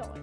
all.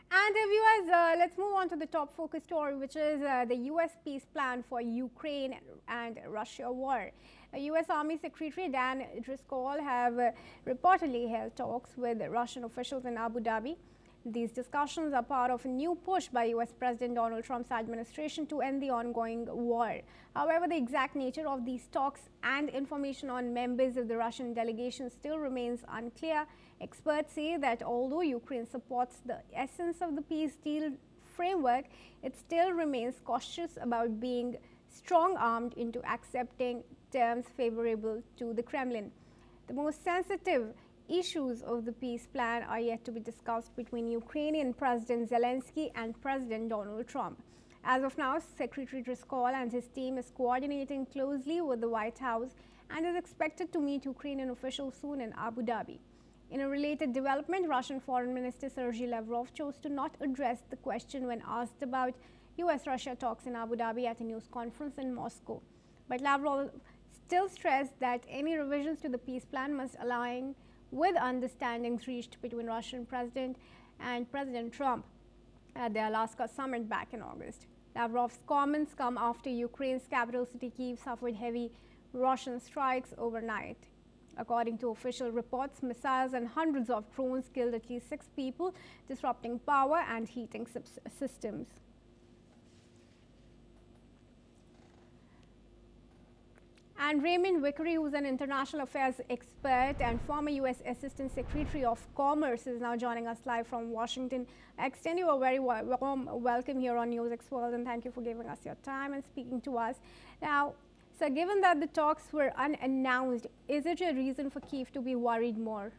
And viewers, let's move on to the top focus story, which is the U.S. peace plan for Ukraine and Russia war. U.S. Army Secretary Dan Driscoll have reportedly held talks with Russian officials in Abu Dhabi. These discussions are part of a new push by U.S. President Donald Trump's administration to end the ongoing war. However, the exact nature of these talks and information on members of the Russian delegation still remains unclear. Experts say that although Ukraine supports the essence of the peace deal framework, it still remains cautious about being strong-armed into accepting terms favorable to the Kremlin. The most sensitive issues of the peace plan are yet to be discussed between Ukrainian President Zelensky and President Donald Trump. As of now, Secretary Driscoll and his team is coordinating closely with the White House and is expected to meet Ukrainian officials soon in Abu Dhabi. In a related development, Russian Foreign Minister Sergei Lavrov chose to not address the question when asked about US-Russia talks in Abu Dhabi at a news conference in Moscow. But Lavrov still stressed that any revisions to the peace plan must align with understandings reached between Russian President and President Trump at the Alaska summit back in August. Lavrov's comments come after Ukraine's capital city Kyiv suffered heavy Russian strikes overnight. According to official reports, missiles and hundreds of drones killed at least 6 people, disrupting power and heating systems. And Raymond Vickery, who's an international affairs expert and former U.S. Assistant Secretary of Commerce, is now joining us live from Washington. I extend you a very warm welcome here on NewsX World, and thank you for giving us your time and speaking to us. Now, so given that the talks were unannounced, is it a reason for Kyiv to be worried more?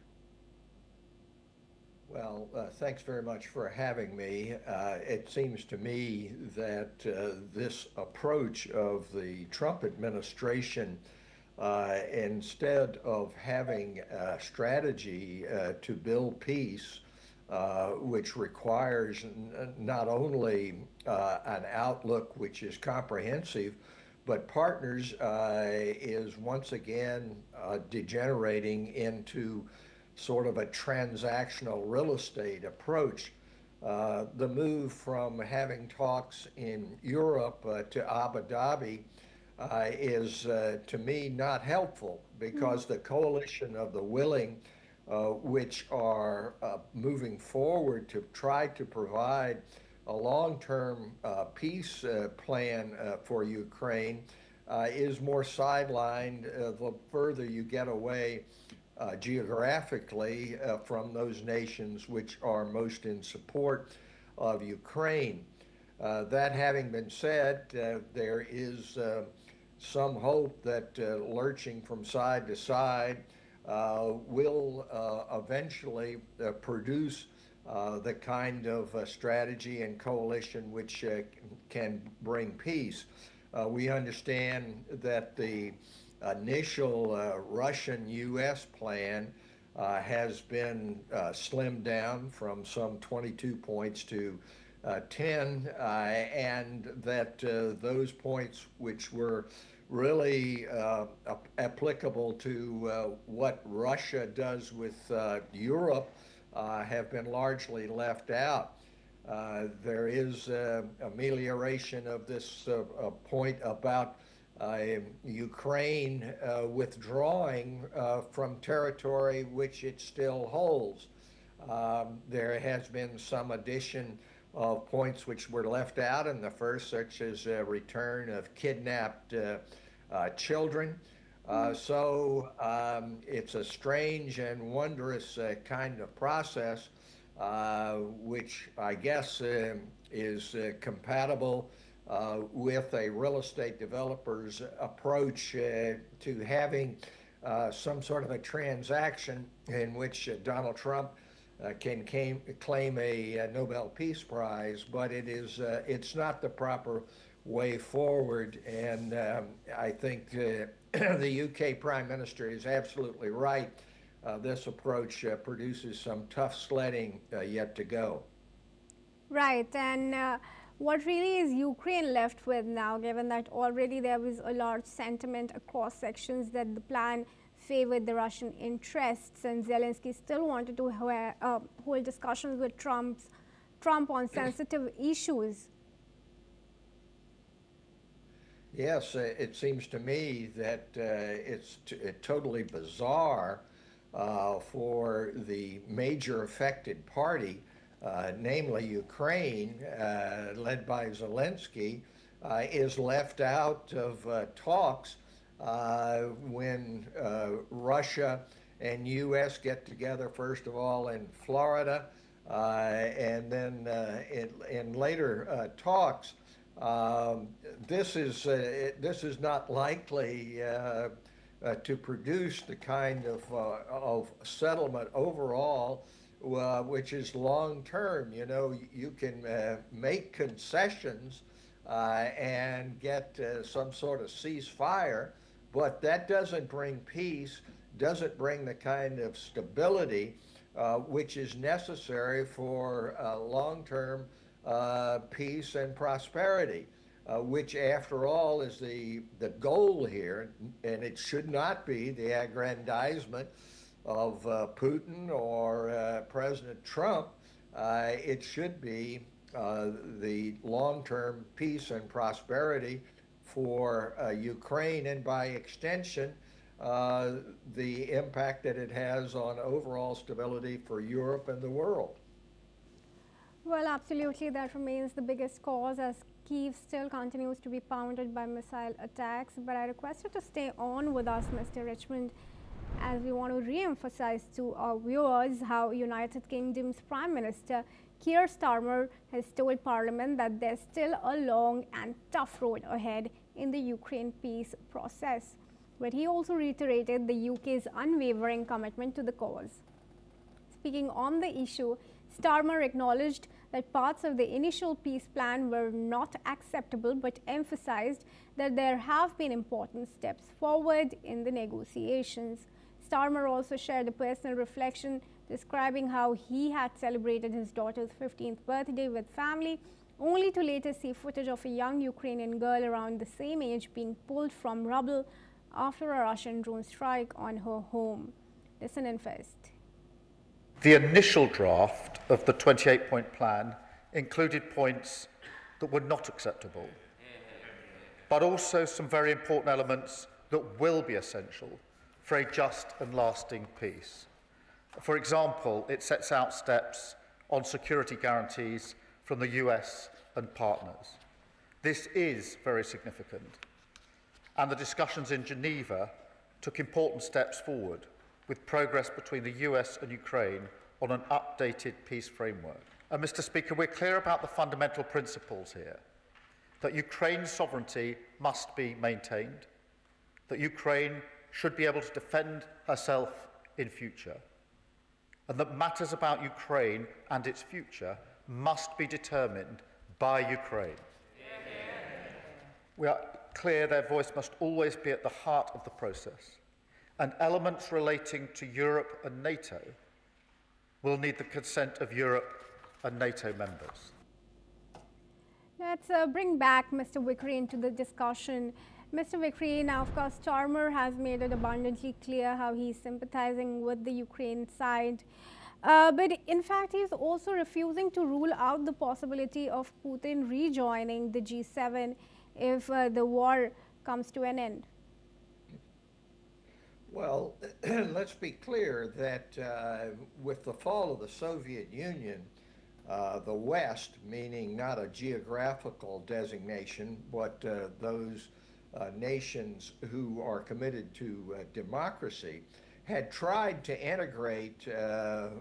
Well, thanks very much for having me. It seems to me that this approach of the Trump administration, instead of having a strategy to build peace, which requires not only an outlook which is comprehensive, but partners, is once again degenerating into sort of a transactional real estate approach. The move from having talks in Europe to Abu Dhabi is, to me, not helpful, because the coalition of the willing, which are moving forward to try to provide a long-term peace plan for Ukraine, is more sidelined the further you get away geographically from those nations which are most in support of Ukraine. That having been said, there is some hope that lurching from side to side will eventually produce the kind of strategy and coalition which can bring peace. We understand that the initial Russian-U.S. plan has been slimmed down from some 22 points to 10, and that those points which were really applicable to what Russia does with Europe have been largely left out. There is amelioration of this point about Ukraine withdrawing from territory which it still holds. There has been some addition of points which were left out in the first, such as return of kidnapped children. So it's a strange and wondrous kind of process, which I guess is compatible with a real estate developer's approach to having some sort of a transaction in which Donald Trump can claim a Nobel Peace Prize, but it's not the proper way forward. And I think the UK Prime Minister is absolutely right. This approach produces some tough sledding yet to go. Right, and what really is Ukraine left with now, given that already there was a large sentiment across sections that the plan favored the Russian interests, and Zelensky still wanted to hold discussions with Trump on sensitive issues. Yes, it seems to me that it's totally bizarre for the major affected party, namely Ukraine, led by Zelensky, is left out of talks when Russia and U.S. get together, first of all, in Florida, and then in later talks. This is not likely to produce the kind of settlement overall, which is long term. You know, you can make concessions and get some sort of ceasefire, but that doesn't bring peace, doesn't bring the kind of stability which is necessary for long-term peace and prosperity, which after all is the goal here, and it should not be the aggrandizement of Putin or President Trump. It should be the long-term peace and prosperity for Ukraine, and by extension, the impact that it has on overall stability for Europe and the world. Well, absolutely, that remains the biggest cause, as Kyiv still continues to be pounded by missile attacks. But I request you to stay on with us, Mr. Richmond, as we want to re-emphasize to our viewers how United Kingdom's Prime Minister Keir Starmer has told Parliament that there's still a long and tough road ahead in the Ukraine peace process. But he also reiterated the UK's unwavering commitment to the cause. Speaking on the issue, Starmer acknowledged that parts of the initial peace plan were not acceptable, but emphasized that there have been important steps forward in the negotiations. Starmer also shared a personal reflection describing how he had celebrated his daughter's 15th birthday with family, only to later see footage of a young Ukrainian girl around the same age being pulled from rubble after a Russian drone strike on her home. Listen in first. The initial draft of the 28-point plan included points that were not acceptable, but also some very important elements that will be essential for a just and lasting peace. For example, it sets out steps on security guarantees from the US and partners. This is very significant, and the discussions in Geneva took important steps forward, with progress between the US and Ukraine on an updated peace framework. And Mr. Speaker, we're clear about the fundamental principles here, that Ukraine's sovereignty must be maintained, that Ukraine should be able to defend herself in future, and that matters about Ukraine and its future must be determined by Ukraine. We are clear their voice must always be at the heart of the process, and elements relating to Europe and NATO will need the consent of Europe and NATO members. Let's bring back Mr. Vickery into the discussion. Mr. Vickery, now of course Starmer has made it abundantly clear how he's sympathizing with the Ukraine side. But in fact, he's also refusing to rule out the possibility of Putin rejoining the G7 if the war comes to an end. Well, let's be clear that with the fall of the Soviet Union, the West, meaning not a geographical designation, but those nations who are committed to democracy, had tried to integrate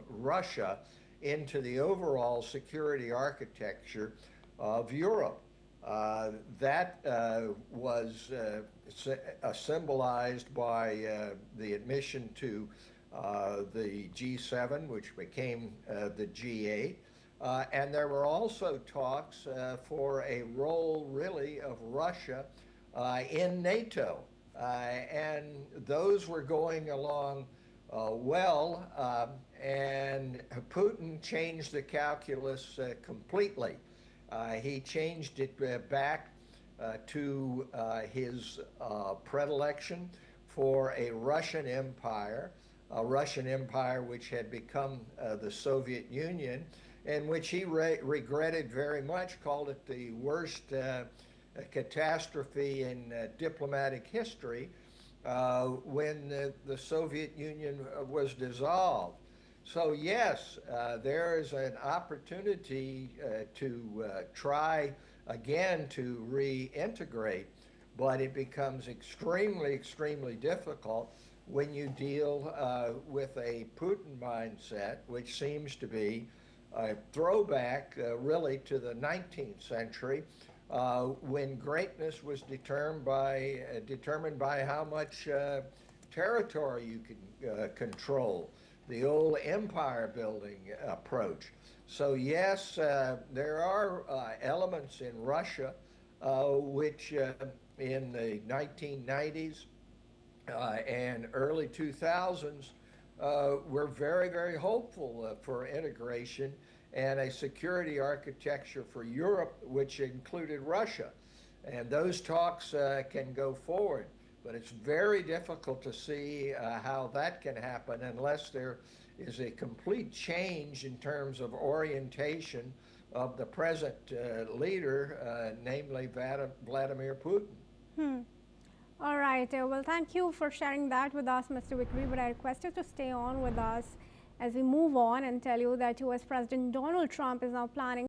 Russia into the overall security architecture of Europe. That was symbolized by the admission to the G7, which became the G8. And there were also talks for a role, really, of Russia in NATO. And those were going along well, and Putin changed the calculus completely. He changed it back to his predilection for a Russian empire which had become the Soviet Union, and which he regretted very much, called it the worst catastrophe in diplomatic history when the Soviet Union was dissolved. So yes, there is an opportunity to try again to reintegrate, but it becomes extremely difficult when you deal with a Putin mindset, which seems to be a throwback really to the 19th century, when greatness was determined by how much territory you could control, the old empire building approach. So yes, there are elements in Russia which in the 1990s and early 2000s were very hopeful for integration and a security architecture for Europe, which included Russia. And those talks can go forward, but it's very difficult to see how that can happen unless there is a complete change in terms of orientation of the present leader, namely Vladimir Putin. All right. Well, thank you for sharing that with us, Mr. Vickery, but I request you to stay on with us as we move on and tell you that US President Donald Trump is now planning